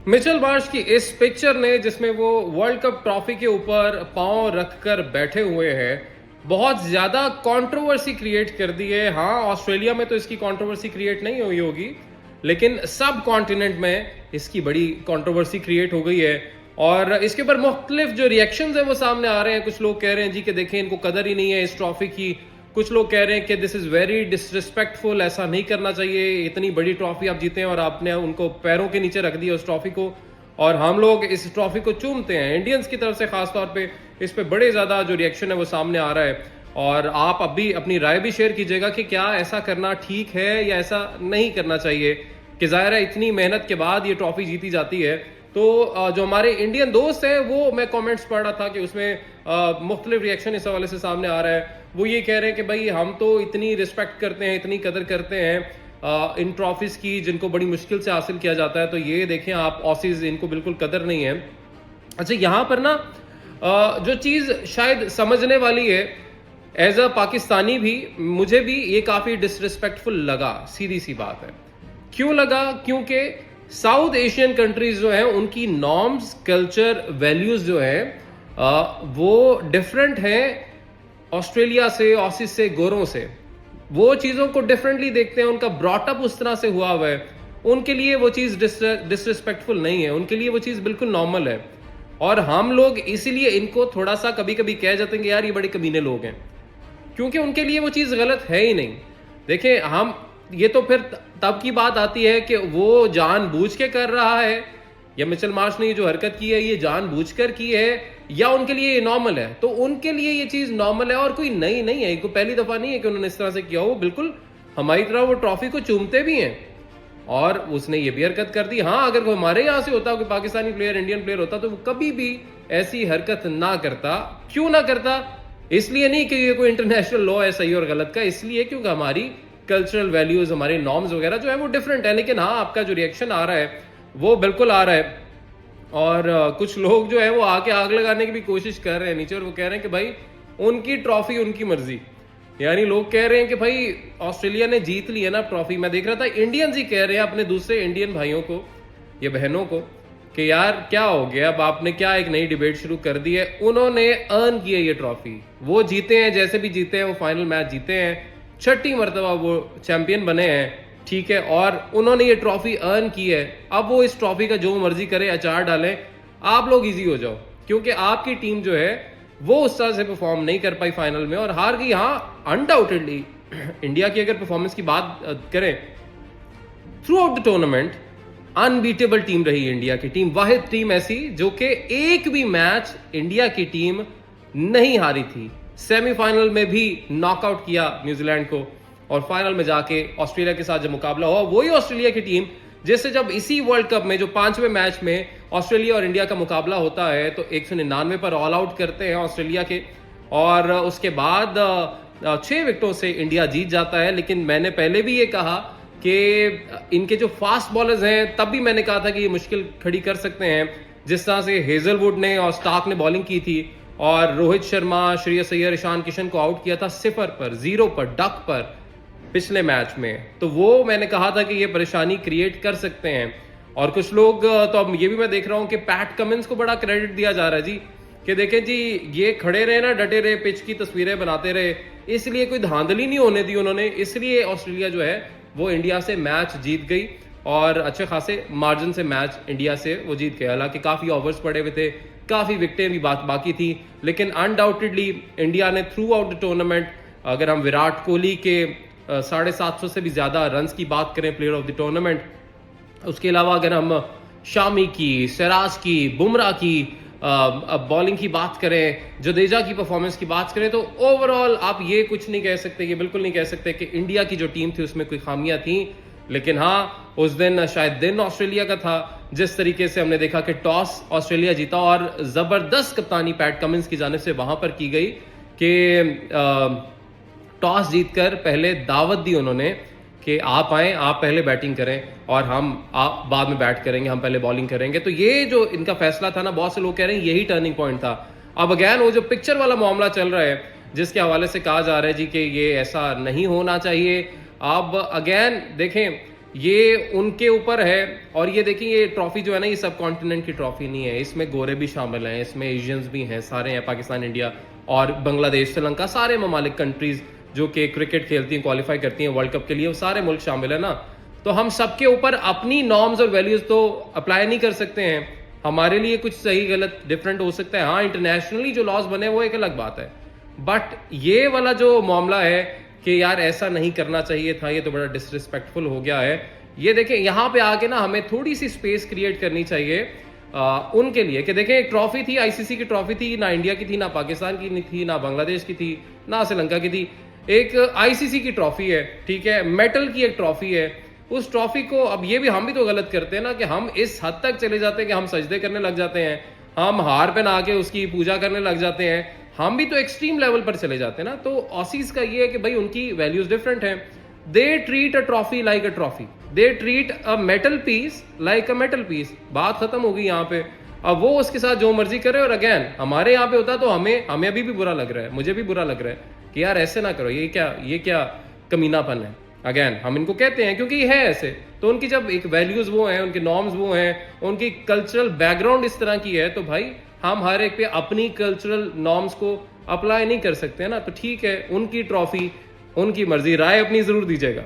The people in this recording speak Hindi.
मिचेल मार्श की इस पिक्चर ने जिसमें वो वर्ल्ड कप ट्रॉफी के ऊपर पांव रखकर बैठे हुए हैं, बहुत ज्यादा कंट्रोवर्सी क्रिएट कर दी है। हाँ, ऑस्ट्रेलिया में तो इसकी कंट्रोवर्सी क्रिएट नहीं हुई होगी, लेकिन सब कॉन्टिनेंट में इसकी बड़ी कंट्रोवर्सी क्रिएट हो गई है। और इसके ऊपर मुख्तलिफ जो रिएक्शंस है वो सामने आ रहे हैं। कुछ लोग कह रहे हैं जी कि देखें, इनको कदर ही नहीं है इस ट्रॉफी की। कुछ लोग कह रहे हैं कि दिस इज वेरी डिसरिस्पेक्टफुल, ऐसा नहीं करना चाहिए, इतनी बड़ी ट्रॉफी आप जीते हैं और आपने उनको पैरों के नीचे रख दिया उस ट्रॉफी को, और हम लोग इस ट्रॉफी को चूमते हैं। इंडियंस की तरफ से खासतौर पे इस पे बड़े ज्यादा जो रिएक्शन है वो सामने आ रहा है। और आप अभी अपनी राय भी शेयर कीजिएगा कि क्या ऐसा करना ठीक है या ऐसा नहीं करना चाहिए, कि जाहिर है इतनी मेहनत के बाद ये ट्रॉफी जीती जाती है। तो जो हमारे इंडियन दोस्त हैं, वो मैं कमेंट्स पढ़ रहा था कि उसमें मुख्तलिफ रिएक्शन इस हवाले से सामने आ रहा है। वो ये कह रहे हैं कि भाई हम तो इतनी रिस्पेक्ट करते हैं, इतनी कदर करते हैं इन ट्रॉफीज की जिनको बड़ी मुश्किल से हासिल किया जाता है, तो ये देखें आप ऑसीज, इनको बिल्कुल कदर नहीं है। अच्छा, यहाँ पर ना जो चीज़ शायद समझने वाली है, एज अ पाकिस्तानी भी मुझे भी ये काफ़ी डिसरिस्पेक्टफुल लगा। सीधी सी बात है। क्यों लगा? क्योंकि साउथ एशियन कंट्रीज जो है उनकी नॉर्म्स, कल्चर, वैल्यूज जो है वो डिफरेंट है ऑस्ट्रेलिया से, ऑसिस से, गोरों से। वो चीज़ों को डिफरेंटली देखते हैं, उनका ब्रॉटअप उस तरह से हुआ हुआ है। उनके लिए वो चीज़ डिसरिस्पेक्टफुल नहीं है, उनके लिए वो चीज़ बिल्कुल नॉर्मल है। और हम लोग इसीलिए इनको थोड़ा सा कभी कभी कह जाते हैं कि यार ये बड़े कमीने लोग हैं, क्योंकि उनके लिए वो चीज़ गलत है ही नहीं। देखें, हम ये तो फिर तब की बात आती है कि वो जानबूझ के कर रहा है, या मिचेल मार्श ने जो हरकत की है ये जानबूझकर की है, या उनके लिए ये नॉर्मल है। तो उनके लिए ये चीज नॉर्मल है और कोई नई नहीं है, कोई पहली दफा नहीं है कि उन्होंने इस तरह से किया हो। बिल्कुल हमारी तरह वो ट्रॉफी को चूमते भी हैं, और उसने ये भी हरकत कर दी। हाँ, अगर वो हमारे यहाँ से होता, कोई पाकिस्तानी प्लेयर, इंडियन प्लेयर होता, तो वो कभी भी ऐसी हरकत ना करता। क्यों ना करता? इसलिए नहीं कि ये कोई इंटरनेशनल लॉ है सही और गलत का, इसलिए क्योंकि हमारी कल्चरल वैल्यूज, हमारे नॉर्म्स वगैरह जो है वो डिफरेंट है। लेकिन हाँ, आपका जो रिएक्शन आ रहा है वो बिल्कुल आ रहा है। और कुछ लोग जो है वो आके आग लगाने की भी कोशिश कर रहे हैं नीचे, और वो कह रहे हैं कि भाई उनकी ट्रॉफी उनकी मर्जी। यानी लोग कह रहे हैं कि भाई ऑस्ट्रेलिया ने जीत ली है ना ट्रॉफी। मैं देख रहा था इंडियंस ही कह रहे हैं अपने दूसरे इंडियन भाइयों को या बहनों को कि यार क्या हो गया, अब आपने क्या एक नई डिबेट शुरू कर दी है। उन्होंने अर्न की है ये ट्रॉफी, वो जीते हैं, जैसे भी जीते हैं, वो फाइनल मैच जीते हैं, छठी मरतबा वो चैंपियन बने हैं, ठीक है, और उन्होंने ये ट्रॉफी अर्न की है। अब वो इस ट्रॉफी का जो मर्जी करे, अचार डालें, आप लोग इजी हो जाओ, क्योंकि आपकी टीम जो है वो उस तरह से परफॉर्म नहीं कर पाई फाइनल में और हार गई। हाँ, अनडाउटेडली इंडिया की अगर परफॉर्मेंस की बात करें through out the tournament, unbeatable team रही इंडिया की टीम। वाहिद टीम ऐसी जो कि एक भी मैच इंडिया की टीम नहीं हारी थी। सेमीफाइनल में भी नॉकआउट किया न्यूजीलैंड को, और फाइनल में जाके ऑस्ट्रेलिया के साथ जब मुकाबला हुआ, वही ऑस्ट्रेलिया की टीम जिससे जब इसी वर्ल्ड कप में जो 5वें मैच में ऑस्ट्रेलिया और इंडिया का मुकाबला होता है तो 199 पर ऑल आउट करते हैं ऑस्ट्रेलिया के, और उसके बाद 6 विकेटों से इंडिया जीत जाता है। लेकिन मैंने पहले भी ये कहा कि इनके जो फास्ट बॉलर्स हैं, तब भी मैंने कहा था कि ये मुश्किल खड़ी कर सकते हैं। जिस तरह से हेजलवुड ने और स्टार्क ने बॉलिंग की थी, और रोहित शर्मा, श्रेयस अय्यर, ईशान किशन को आउट किया था 0 पर, 0 पर, डक पर पिछले मैच में, तो वो मैंने कहा था कि ये परेशानी क्रिएट कर सकते हैं। और कुछ लोग तो अब ये भी मैं देख रहा हूं कि पैट कमिंस को बड़ा क्रेडिट दिया जा रहा है जी, कि देखें जी ये खड़े रहे ना, डटे रहे, पिच की तस्वीरें बनाते रहे, इसलिए कोई धांधली नहीं होने दी उन्होंने, इसलिए ऑस्ट्रेलिया जो है वो इंडिया से मैच जीत गई, और अच्छे खासे मार्जिन से मैच इंडिया से वो जीत गए। हालांकि काफी ओवर्स पड़े हुए थे, काफी विकेटें भी बाकी थी, लेकिन अनडाउटेडली इंडिया ने थ्रू आउट द टूर्नामेंट, अगर हम विराट कोहली के 750 से भी ज्यादा रन्स की बात करें, प्लेयर ऑफ द टूर्नामेंट, उसके अलावा अगर हम शामी की, सिराज की, बुमराह की बॉलिंग की बात करें, जडेजा की परफॉर्मेंस की बात करें, तो ओवरऑल आप ये कुछ नहीं कह सकते, ये बिल्कुल नहीं कह सकते कि इंडिया की जो टीम थी उसमें कोई खामियां थी। लेकिन हाँ, उस दिन शायद दिन ऑस्ट्रेलिया का था, जिस तरीके से हमने देखा कि टॉस ऑस्ट्रेलिया जीता, और जबरदस्त कप्तानी पैट कमिंस की जानिब से वहां पर की गई कि टॉस जीतकर पहले दावत दी उन्होंने कि आप आए, आप पहले बैटिंग करें और आप बाद में बैट करेंगे, हम पहले बॉलिंग करेंगे। तो ये जो इनका फैसला था ना, बहुत से लोग कह रहे हैं यही टर्निंग पॉइंट था। अब अगैन वो जो पिक्चर वाला मामला चल रहा है, जिसके हवाले से कहा जा रहा है जी कि ये ऐसा नहीं होना चाहिए। अब अगेन देखें, ये उनके ऊपर है। और ये देखिए ये ट्रॉफी जो है ना, ये सब कॉन्टिनेंट की ट्रॉफी नहीं है, इसमें गोरे भी शामिल हैं, इसमें एशियंस भी हैं, सारे हैं, पाकिस्तान, इंडिया और बांग्लादेश, श्रीलंका, सारे ममालिक कंट्रीज जो कि क्रिकेट खेलती हैं, क्वालिफाई करती हैं वर्ल्ड कप के लिए, वो सारे मुल्क शामिल है ना। तो हम सबके ऊपर अपनी नॉर्म्स और वैल्यूज तो अप्लाई नहीं कर सकते हैं। हमारे लिए कुछ सही गलत डिफरेंट हो सकता है, हाँ इंटरनेशनली जो लॉज बने वो एक अलग बात है। बट ये वाला जो मामला है कि यार ऐसा नहीं करना चाहिए था, ये तो बड़ा डिसरिस्पेक्टफुल हो गया है, ये देखें यहाँ पे आके ना हमें थोड़ी सी स्पेस क्रिएट करनी चाहिए उनके लिए कि देखें एक ट्रॉफी थी, आईसीसी की ट्रॉफी थी, ना इंडिया की थी, ना पाकिस्तान की थी, ना बांग्लादेश की थी, ना श्रीलंका की थी। एक आईसीसी की ट्रॉफी है, ठीक है, मेटल की एक ट्रॉफी है। उस ट्रॉफी को अब ये भी हम भी तो गलत करते हैं ना कि हम इस हद तक चले जाते हैं कि हम सजदे करने लग जाते हैं, हम हार पहना के उसकी पूजा करने लग जाते हैं, हम भी तो एक्सट्रीम लेवल पर चले जाते हैं ना। तो ऑसीज का ये है कि भाई उनकी वैल्यूज डिफरेंट हैं। They treat a trophy like a trophy, they treat a metal piece like a metal piece. बात खत्म हो गई यहाँ पे। अब वो उसके साथ जो मर्जी करे। और अगेन हमारे यहाँ पे होता तो हमें अभी भी बुरा लग रहा है, मुझे भी बुरा लग रहा है कि यार ऐसे ना करो, ये क्या कमीनापन है। अगेन हम इनको कहते हैं क्योंकि है ऐसे। तो उनकी जब एक वैल्यूज वो हैं, उनके नॉर्म्स वो हैं, उनकी कल्चरल बैकग्राउंड इस तरह की है, तो भाई हम हर एक पे अपनी कल्चरल नॉर्म्स को अप्लाई नहीं कर सकते ना। तो ठीक है, उनकी ट्रॉफी, उनकी मर्जी, राय अपनी जरूर दीजिएगा।